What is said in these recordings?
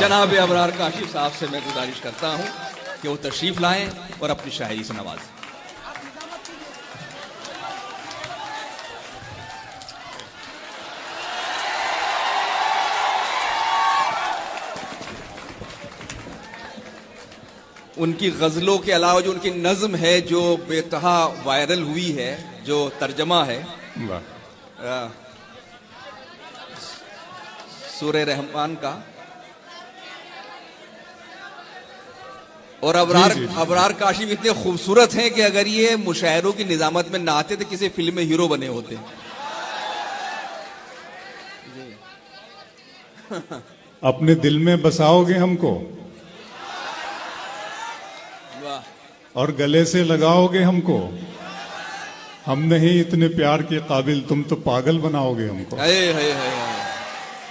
जनाब अबरार काशी साहब से मैं गुजारिश करता हूं कि वो तशरीफ लाएं और अपनी शायरी से नवाजें। उनकी गजलों के अलावा जो उनकी नज्म है जो बेतहा वायरल हुई है, जो तर्जमा है सूरह रहमान का, और अबरार काशी भी इतने खूबसूरत हैं कि अगर ये मुशायरों की निजामत में ना आते तो किसी फिल्म में हीरो बने होते। अपने दिल में बसाओगे हमको और गले से लगाओगे हमको, हम नहीं इतने प्यार के काबिल, तुम तो पागल बनाओगे हमको।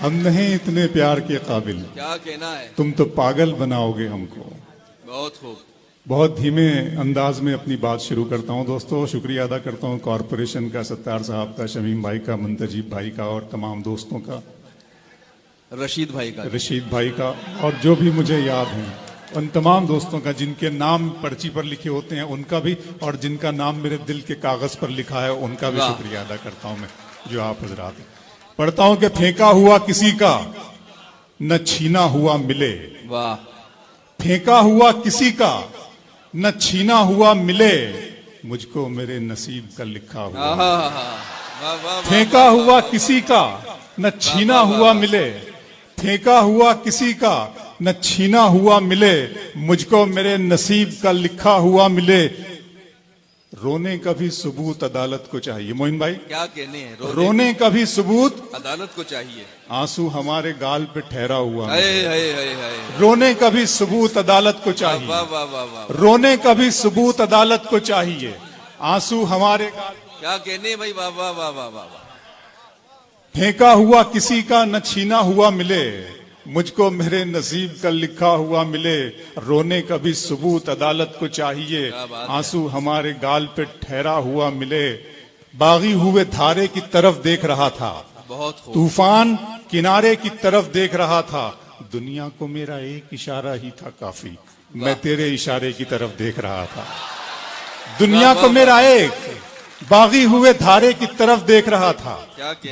हम नहीं इतने प्यार के काबिल, क्या कहना है, तुम तो पागल बनाओगे हमको। बहुत खूब। बहुत धीमे अंदाज में अपनी बात शुरू करता हूं दोस्तों। शुक्रिया अदा करता हूं कॉरपोरेशन का, सत्तार साहब का, शमीम भाई का, मुंतजीब भाई का और तमाम दोस्तों का, रशीद भाई का और जो भी मुझे याद है उन तमाम दोस्तों का जिनके नाम पर्ची पर लिखे होते हैं उनका भी, और जिनका नाम मेरे दिल के कागज पर लिखा है उनका भी शुक्रिया अदा करता हूं मैं। जो आप हजरात पढ़ता हूं कि फेंका हुआ किसी का न छीना हुआ मिले, वाह, फेंका हुआ किसी का न छीना हुआ मिले, मुझको मेरे नसीब का लिखा हुआ। फेंका हुआ किसी का न छीना हुआ मिले, फेंका हुआ किसी का न छीना हुआ मिले, मुझको मेरे नसीब का लिखा हुआ मिले। रोने का भी सबूत अदालत को चाहिए। मोइन भाई क्या कहने हैं, रोने का भी सबूत अदालत को चाहिए। आंसू हमारे गाल पे ठहरा हुआ, हाय। रोने का भी सबूत अदालत को चाहिए। रोने का भी सबूत अदालत को चाहिए, आंसू हमारे गाल। क्या कहने भाई, वाह वाह वाह वाह वाह। फेंका हुआ किसी का न छीना हुआ मिले, मुझको मेरे नसीब का लिखा हुआ मिले। रोने का भी सबूत अदालत को चाहिए, आंसू हमारे गाल पे ठहरा हुआ मिले। बागी हुए धारे की तरफ देख रहा था, तूफान किनारे की तरफ देख रहा था, दुनिया को मेरा एक इशारा ही था काफी, मैं तेरे इशारे की तरफ देख रहा था। दुनिया को मेरा एक बागी हुए धारे की तरफ देख रहा था,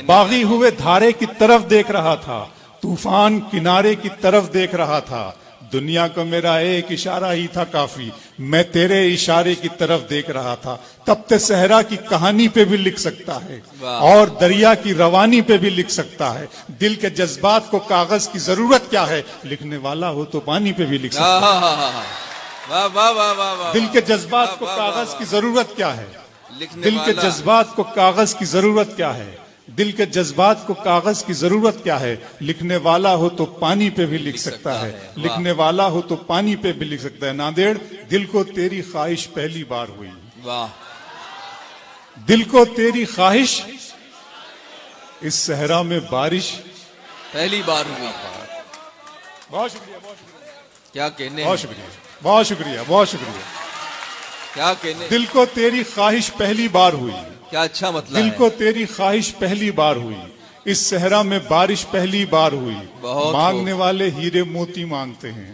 बागी हुए धारे की तरफ देख रहा था, तूफान किनारे की तरफ देख रहा था, दुनिया को मेरा एक इशारा ही था काफी, मैं तेरे इशारे की तरफ देख रहा था। तपते सहरा की कहानी पे भी लिख सकता है और दरिया की रवानी पे भी लिख सकता है। दिल के जज्बात को कागज की जरूरत क्या है, लिखने वाला हो तो पानी पे भी लिख सकता है। दिल के जज्बात को कागज की जरूरत क्या है, दिल के जज्बात को कागज की जरूरत क्या है, दिल के जज्बात को कागज की जरूरत क्या है, लिखने वाला हो तो पानी पे भी लिख सकता है, लिखने वाला हो तो पानी पे भी लिख सकता है। नांदेड़, दिल को तेरी ख्वाहिश पहली बार हुई, वाह, दिल को तेरी ख्वाहिश इस सहरा में बारिश पहली बार हुई। बहुत शुक्रिया, बहुत शुक्रिया, क्या कहने, बहुत शुक्रिया, बहुत शुक्रिया, बहुत शुक्रिया। क्या कहने, दिल को तेरी ख्वाहिश पहली बार हुई, क्या अच्छा मतलब दिल को तेरी ख्वाहिश पहली बार हुई, इस सहरा में बारिश पहली बार हुई। मांगने वाले हीरे मोती मांगते हैं,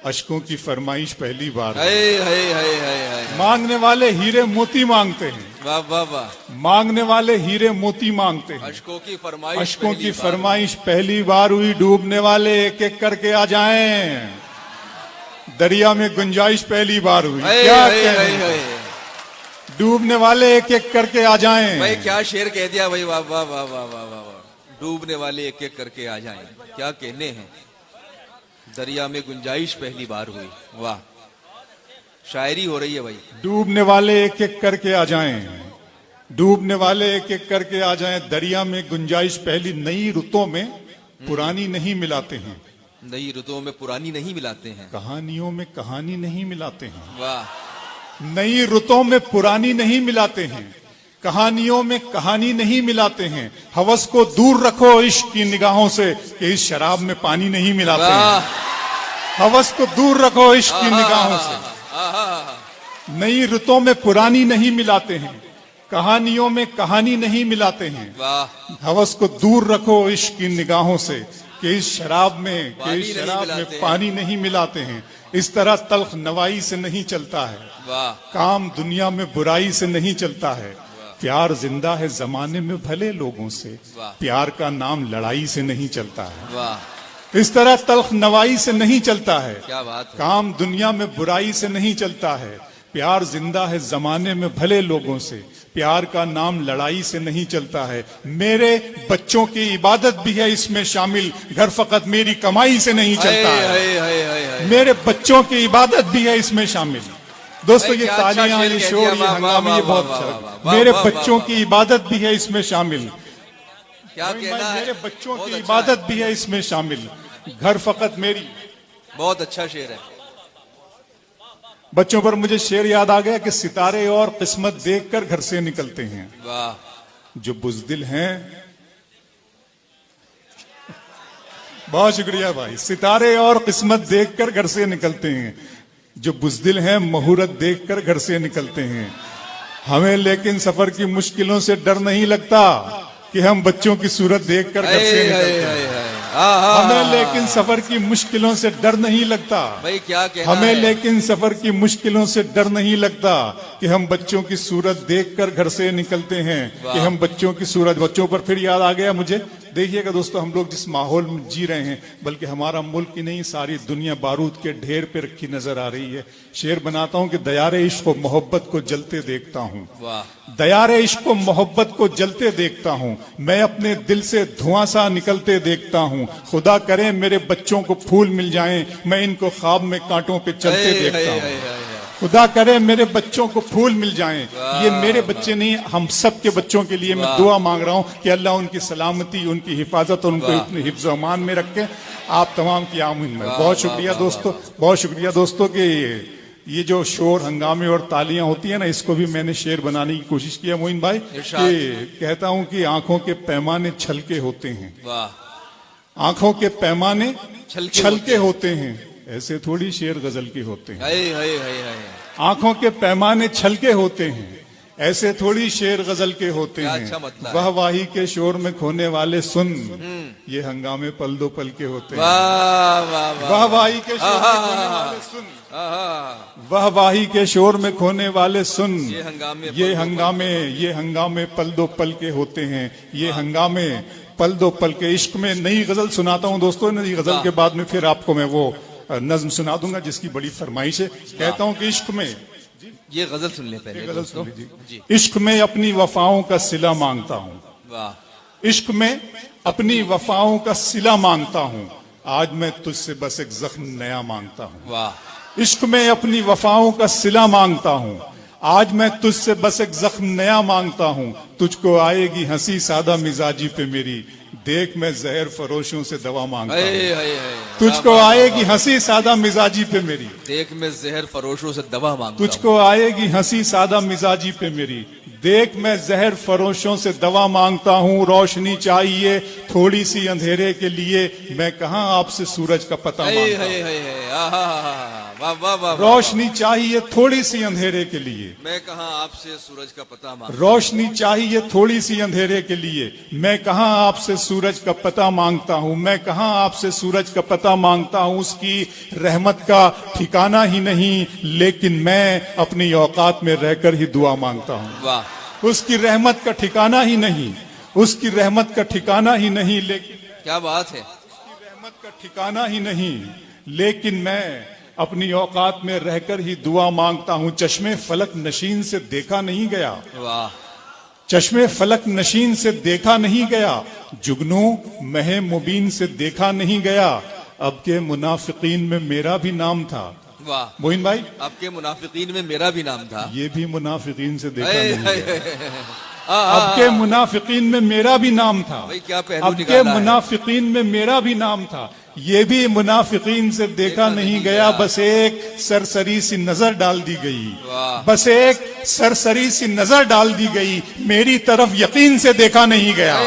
अश्कों की फरमाइश पहली बार हुई। मांगने वाले हीरे मोती मांगते हैं, वाह वाह वाह, मांगने वाले हीरे मोती मांगते हैं, अश्कों की फरमाइश पहली बार हुई। डूबने वाले एक एक करके आ जाएं, दरिया में गुंजाइश पहली बार हुई। क्या कहने, डूबने वाले एक एक करके आ जाएं। भाई क्या शेर कह दिया भाई, वाह वाह वाह वाह वाह वाह वाह। डूबने वाले एक एक करके आ जाएं, क्या कहने हैं, दरिया में गुंजाइश पहली बार हुई। वाह, शायरी हो रही है भाई। डूबने वाले एक एक करके आ जाएं, डूबने वाले एक एक करके आ जाएं, दरिया में गुंजाइश पहली। नई रुतों में पुरानी नहीं मिलाते हैं, नई रुतों में पुरानी नहीं मिलाते हैं, कहानियों में कहानी नहीं मिलाते हैं। वाह, नई रुतों में पुरानी नहीं मिलाते हैं, कहानियों में कहानी नहीं मिलाते हैं। हवस को दूर रखो इश्क की निगाहों से, कि इस शराब में पानी नहीं मिलाते हैं। हवस को दूर रखो इश्क की निगाहों से। नई रुतों में पुरानी नहीं मिलाते हैं, कहानियों में कहानी नहीं मिलाते हैं। वाह हवस को दूर रखो इश्क की निगाहों से, कि इस शराब में पानी नहीं मिलाते हैं। इस तरह तल्ख नवाई से नहीं चलता है, वाह काम दुनिया में बुराई से नहीं चलता है। प्यार जिंदा है जमाने में भले लोगों से, प्यार का नाम लड़ाई से नहीं चलता है। वाह इस तरह तल्ख नवाई से नहीं चलता है, क्या बात है। काम दुनिया में बुराई से नहीं चलता है। प्यार जिंदा है जमाने में भले लोगों से, प्यार का नाम लड़ाई से नहीं चलता है। मेरे बच्चों की इबादत भी है इसमें शामिल, घर फकत मेरी कमाई से नहीं चलता है। मेरे बच्चों की इबादत भी है इसमें शामिल। दोस्तों ये तालियां, ये शोर, ये हंगामे, ये बहुत अच्छा। मेरे बच्चों की इबादत भी है इसमें शामिल, क्या कहना है, मेरे बच्चों की इबादत भी है इसमें शामिल, घर फकत मेरी। बहुत अच्छा शेर है। बच्चों पर मुझे शेर याद आ गया कि सितारे और किस्मत देखकर घर से निकलते हैं। वाह जो बुज़दिल हैं, बहुत शुक्रिया भाई। सितारे और किस्मत देखकर घर से निकलते हैं, जो बुज़दिल हैं मुहूर्त देखकर घर से निकलते हैं। हमें लेकिन सफर की मुश्किलों से डर नहीं लगता कि हम बच्चों की सूरत देखकर घर से निकलते हैं। हमें लेकिन सफर की मुश्किलों से डर नहीं लगता भाई, क्या कहना हमें है? लेकिन सफर की मुश्किलों से डर नहीं लगता कि हम बच्चों की सूरत देखकर घर से निकलते हैं, कि हम बच्चों की सूरत। बच्चों पर फिर याद आ गया मुझे। देखिएगा दोस्तों, हम लोग जिस माहौल में जी रहे हैं, बल्कि हमारा मुल्क ही नहीं सारी दुनिया बारूद के ढेर पे रखी नजर आ रही है। शेर बनाता हूं कि दयारे इश्क और मोहब्बत को जलते देखता हूं, दयारे इश्क और मोहब्बत को जलते देखता हूं। मैं अपने दिल से धुआं सा निकलते देखता हूं। खुदा करे मेरे बच्चों को फूल मिल जाएं, मैं इनको ख्वाब में कांटों पे चलते देखता हूं। खुदा करे मेरे बच्चों को फूल मिल जाएं। ये मेरे बच्चे नहीं, हम सब के बच्चों के लिए मैं दुआ मांग रहा हूं कि अल्लाह उनकी सलामती, उनकी हिफाजत और उनको इतने हिफ्ज़ अमान में रखे। आप तमाम की आमीन में। बहुत शुक्रिया दोस्तों, बहुत शुक्रिया दोस्तों कि ये जो शोर हंगामे और तालियां होती है ना, इसको भी मैंने शेर बनाने की कोशिश किया मोइन भाई। कि कहता हूं कि आंखों के पैमाने छलके होते हैं, आंखों के पैमाने छलके होते हैं, ऐसे थोड़ी शेर गजल के होते हैं। आंखों के पैमाने छलके होते हैं, ऐसे थोड़ी शेर गजल के होते हैं। अच्छा मतलब वाहवाही के शोर में खोने वाले सुन, ये हंगामे पल दो पल के होते हैं। वाहवाही के शोर में खोने वाले सुन, वाहवाही के शोर में खोने वाले सुन, ये हंगामे पल दो पल के होते हैं। ये हंगामे पल दो पल के। इश्क में नई गजल सुनाता हूं दोस्तों। नई गजल के बाद में फिर आपको मैं वो नज्म सुना दूंगा जिसकी बड़ी फरमाइश है। कहता हूं कि इश्क में, ये गजल सुन ले पहले, गजल सुन लीजिए। इश्क में अपनी वफाओं का सिला मांगता हूं, इश्क में अपनी वफाओं का सिला मांगता हूं। आज मैं तुझसे बस एक जख्म नया मांगता हूं। इश्क में अपनी वफाओं का सिला मांगता हूं। आज मैं तुझसे बस एक जख्म नया मांगता हूं। तुझको आएगी हंसी सादा मिजाजी पे मेरी, देख मैं जहर फरोशों से दवा मांगता हूं। तुझको आएगी हंसी सादा मिजाजी पे मेरी, देख मैं जहर फरोशों से दवा मांगता हूं। तुझको आएगी हंसी सादा मिजाजी पे मेरी, देख मैं जहर फरोशों से दवा मांगता हूं। रोशनी चाहिए थोड़ी सी अंधेरे के लिए, मैं कहां आपसे सूरज का पता मांगता हूं। रोशनी चाहिए थोड़ी सी अंधेरे के लिए, मैं कहां आपसे सूरज का पता मांगता हूं। रोशनी चाहिए थोड़ी सी अंधेरे के लिए, मैं कहां आपसे सूरज का पता मांगता हूं। मैं कहां आपसे सूरज का पता मांगता हूं। उसकी रहमत का ठिकाना ही नहीं, लेकिन मैं अपनी औकात में रहकर ही दुआ मांगता हूं। उसकी रहमत का ठिकाना ही नहीं, उसकी रहमत का ठिकाना ही नहीं, लेकिन क्या बात है, उसकी रहमत का ठिकाना ही नहीं, लेकिन मैं अपनी औकात में रहकर ही दुआ मांगता हूं। चश्मे फलक नशीन से देखा नहीं गया, चश्मे फलक नशीन से देखा नहीं गया, जुगनू महे मुबीन से देखा नहीं गया। अब के मुनाफिकीन में मेरा भी नाम था। वाह मोइन भाई, आपके मुनाफिकीन में मेरा भी नाम था। ये भी मुनाफिकीन से देखा नहीं गया। अब के मुनाफिकीन में मेरा भी नाम था। अब के मुनाफिकीन में मेरा भी नाम था, ये भी मुनाफिकीन से देखा नहीं गया। बस एक सरसरी सी नजर डाल दी गई, बस एक सरसरी सी नजर डाल दी गई, मेरी तरफ यकीन से देखा नहीं गया।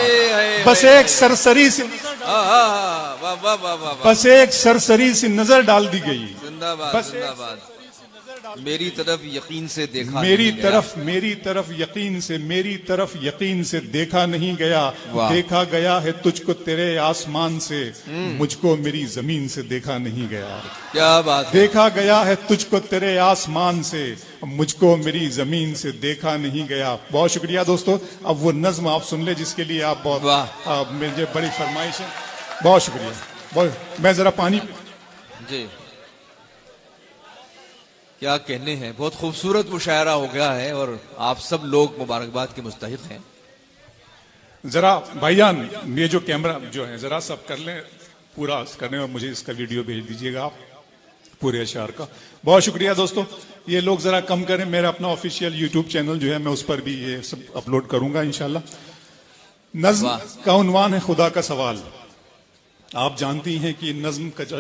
बस एक सरसरी सी, बस एक सरसरी सी नजर डाल दी गई, बस मेरी तरफ यकीन से देखा मेरी नहीं गया। तरफ यकीन से, मेरी तरफ यकीन से देखा नहीं गया। वाह। देखा गया है तुझको तेरे आसमान से, मुझको मेरी जमीन से देखा नहीं गया। क्या बात है। देखा गया है तुझको तेरे आसमान से, मुझको मेरी जमीन से देखा नहीं गया। बहुत शुक्रिया दोस्तों। अब वो नज्म आप सुन ले जिसके लिए आप बहुत मुझे बड़ी फरमाइश है। बहुत शुक्रिया। मैं जरा पानी जी, क्या कहने हैं। बहुत खूबसूरत मुशायरा हो गया है और आप सब लोग मुबारकबाद के मुस्तहिक हैं। जरा भाईजान ये जो कैमरा जो है जरा सब कर लें, पूरा करने में मुझे इसका वीडियो भेज दीजिएगा आप पूरे अशार का। बहुत शुक्रिया दोस्तों। ये लोग जरा कम करें। मेरा अपना ऑफिशियल यूट्यूब चैनल जो है मैं उस पर भी ये सब अपलोड करूंगा इंशाल्लाह। नज्म का उन्वान है खुदा का सवाल। आप जानती हैं कि नज्म का जो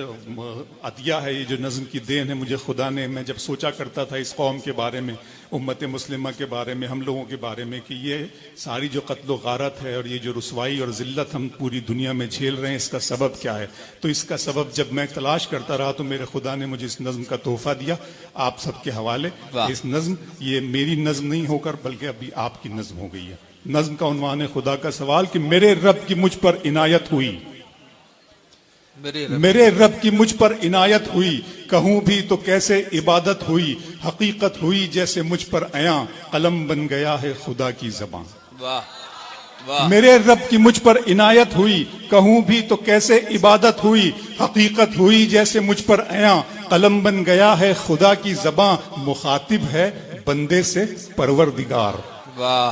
अतिया है, ये जो नज्म की देन है, मुझे खुदा ने, मैं जब सोचा करता था इस कौम के बारे में, उम्मत मुस्लिमा के बारे में, हम लोगों के बारे में, कि ये सारी जो कत्ल गारत है और ये जो रुसवाई और जिल्लत हम पूरी दुनिया में झेल रहे हैं, इसका सबब क्या है। तो इसका सबब जब मैं तलाश करता रहा तो मेरे खुदा ने मुझे इस नज्म का तोहफा दिया आप सबके हवाले। इस नज्म, ये मेरी नज्म नहीं होकर बल्कि अभी आपकी नज्म हो गई है। नज्म का उन्वान है खुदा का सवाल कि मेरे रब की मुझ पर इनायत हुई, मेरे रब की मुझ पर इनायत हुई, कहूं भी तो कैसे इबादत हुई, हकीकत हुई जैसे मुझ पर अया, कलम बन गया है खुदा की ज़बान। वाह वाह। मेरे रब की मुझ पर इनायत हुई, कहूं भी तो कैसे इबादत हुई, हकीकत हुई जैसे मुझ पर अया, कलम बन गया है खुदा की ज़बान। मुखातिब है बंदे से परवरदिगार,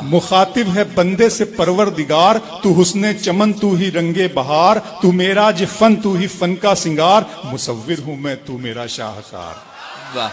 मुखातिब है बंदे से परवरदिगार, तू हुस्ने चमन तू ही रंगे बहार, तू मेरा फन तू ही फन का सिंगार, मुसव्विर हूं मैं तू मेरा शाहकार। वाह।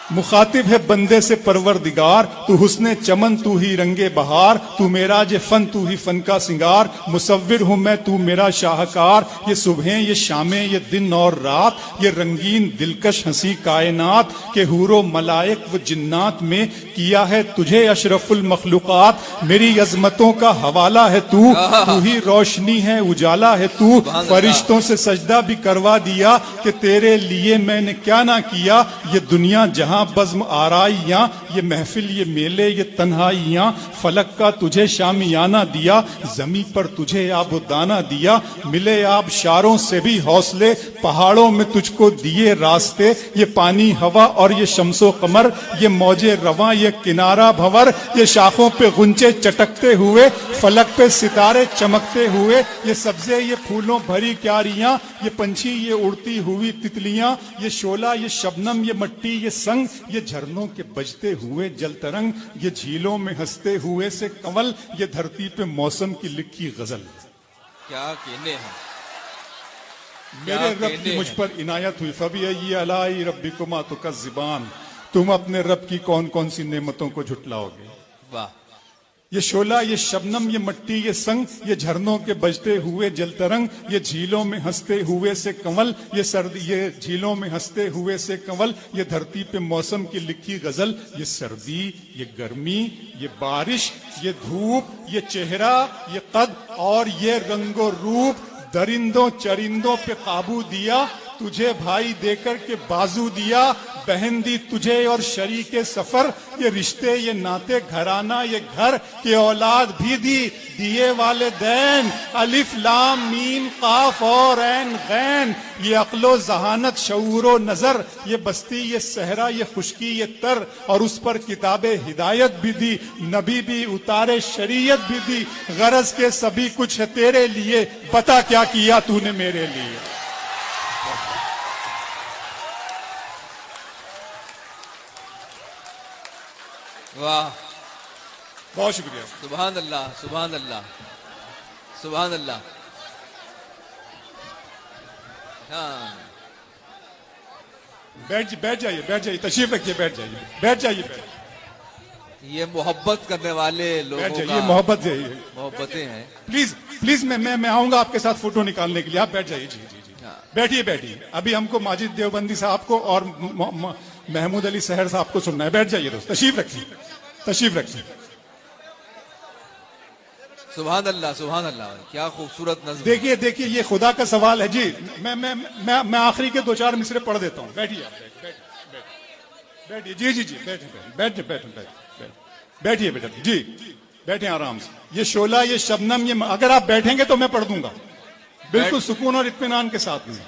मुखातिब है बंदे से परवरदिगार, तू हुस्ने चमन तू ही रंगे बहार, तू मेरा फन तू ही फन का सिंगार, मुसव्विर हूं मैं तू मेरा शाहकार। ये सुबहें ये शामें ये दिन और रात, ये रंगीन दिलकश हंसी कायनात के हूरो मलाइक व जिन्नात में किया है तुझे अशरफुल मखलूकात। मेरी अजमतों का हवाला है तू, तू ही रोशनी है उजाला है तू, फरिश्तों से सजदा भी करवा दिया कि तेरे लिए मैंने क्या ना किया। ये दुनिया जहां बज़्म आराइयां, ये महफिल ये मेले ये तन्हाइयां, फलक का तुझे शामियाना दिया, जमी पर तुझे आबुदाना दिया। मिले आप शारों से भी हौसले, पहाड़ों में तुझको दिए रास्ते, ये पानी हवा और ये शम्सो कमर, ये मौजे रवां ये किनारा भंवर, ये शाखों पे गुंचे चटकते हुए, फलक पे सितारे चमकते हुए, ये सब्जे ये फूलों भरी क्यारियां, ये पंछी ये उड़ती हुई तितलियां, ये शोला ये शबनम ये मट्टी ये संग, ये झरनों के बजते हुए जल तरंग, ये झीलों में हंसते हुए से कंवल, ये धरती पे मौसम की लिखी गजल। क्या कहने हैं। मेरे रब की मुझ पर इनायत हुई, फबी अलाई रब्बिकुमा तुकज़्ज़िबान, तुम अपने रब की कौन कौन सी नेमतों को झुटलाओगे। वाह। ये शोला ये शबनम ये मट्टी ये संग, ये झरनों के बजते हुए जल तरंग, ये झीलों में हंसते हुए से कंवल, ये सर्दी ये झीलों में हंसते हुए से कंवल, ये धरती पे मौसम की लिखी गजल, ये सर्दी ये गर्मी ये बारिश ये धूप ये चेहरा ये कद और ये रंगो रूप, दरिंदों चरिंदों पे काबू दिया, तुझे भाई देकर के बाजू दिया, बहन दी तुझे और शरीके सफर, ये रिश्ते ये नाते घराना ये घर, के औलाद भी दी दिए वाले दैन, अलिफ लाम मीम काफ और ऐन गैन, ये अक्लो जहानत शऊरो नजर, ये बस्ती ये सहरा ये खुशकी ये तर, और उस पर किताबे हिदायत भी दी, नबी भी उतारे शरीयत भी दी, गरज के सभी कुछ है तेरे लिए, बता क्या किया तूने मेरे लिए। वाह। बहुत शुक्रिया। सुभान अल्लाह सुभान अल्लाह सुभान अल्लाह। हाँ, बैठ जाइए तशरीफ रखिए, बैठ जाइए। ये मोहब्बत करने वाले लोगों का ये मोहब्बतें हैं। प्लीज मैं आऊंगा आपके साथ फोटो निकालने के लिए, आप बैठ जाइए। जी। हाँ। बैठिए। अभी हमको माजिद देवबंदी साहब को और महमूद अली सहर साहब को सुनना है। बैठ जाइए दोस्त, तशरीफ रखिए। सुभान अल्लाह। क्या खूबसूरत नज़्म। देखिए ये खुदा का सवाल है जी। मैं आखिरी के 2-4 मिसरे पढ़ देता हूँ। बैठिए आप, बैठ। बैठिए जी जी जी, बैठे बैठे बैठे बैठे बैठिए बेटा जी, बैठे आराम से। ये शोला, ये शबनम, ये अगर आप बैठेंगे तो मैं पढ़ दूंगा बिल्कुल सुकून और इत्मीनान के साथ में।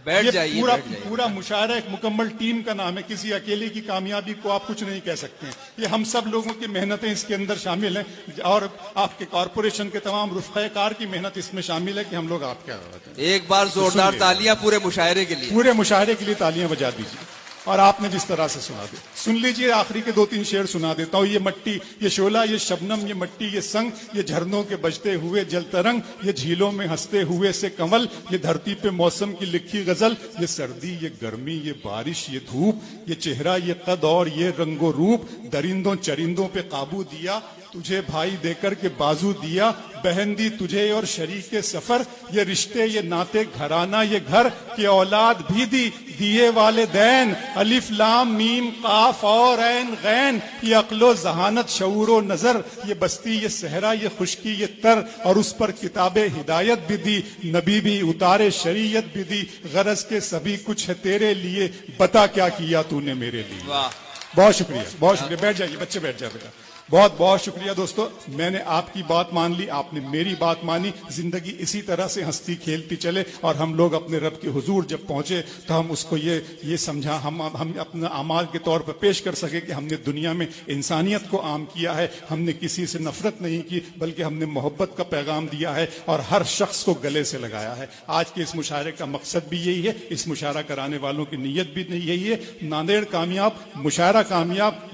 बैठ ये जाइए, पूरा बैठ जाइए। पूरा मुशायरा एक मुकम्मल टीम का नाम है। किसी अकेले की कामयाबी को आप कुछ नहीं कह सकते हैं। ये हम सब लोगों की मेहनतें इसके अंदर शामिल हैं और आपके कॉरपोरेशन के तमाम रुफ़क़ार की मेहनत इसमें शामिल है कि हम लोग आपके एक बार जोरदार सुनिए। तालियां पूरे मुशायरे के लिए। पूरे मुशायरे के लिए तालियां बजा दीजिए। और आपने जिस तरह से सुना दिया, सुन लीजिए आखिरी के 2-3 शेर सुना देता हूं। ये मट्टी, ये शोला, ये शबनम, ये मट्टी, ये संग, ये झरनों के बजते हुए जल तरंग, ये झीलों में हंसते हुए से कमल, ये धरती पे मौसम की लिखी गजल, ये सर्दी, ये गर्मी, ये बारिश, ये धूप, ये चेहरा, ये कद और ये रंगो रूप, दरिंदों चरिंदों पे काबू दिया, तुझे भाई देकर के बाजू दिया, बहन दी तुझे और शरीके सफर, ये रिश्ते, ये नाते, घराना, ये घर की औलाद भी दी, दिए वाले दैन, अलिफ लाम मीम काफ और ऐन गैन, ये अक्लो जहानत शऊरो नजर, ये बस्ती, ये सहरा, ये खुशकी, ये तर, और उस पर किताबे हिदायत भी दी, नबी भी उतारे शरीयत भी दी, गरज के सभी कुछ है तेरे लिए, बता क्या किया तूने मेरे लिए। वाह, बहुत शुक्रिया, बहुत शुक्रिया। बैठ जाइए बच्चे, बैठ जाए बेटा। बहुत बहुत शुक्रिया दोस्तों, मैंने आपकी बात मान ली, आपने मेरी बात मानी। जिंदगी इसी तरह से हंसती खेलती चले और हम लोग अपने रब के हुजूर जब पहुंचे तो हम उसको ये समझा, हम अपना अमाल के तौर पर पेश कर सके कि हमने दुनिया में इंसानियत को आम किया है, हमने किसी से नफरत नहीं की, बल्कि हमने मोहब्बत का पैगाम दिया है और हर शख्स को गले से लगाया है। आज के इस मुशायरे का मकसद भी यही है, इस मुशायरा कराने वालों की नीयत भी यही है। नांदेड़ कामयाब, मुशायरा कामयाब।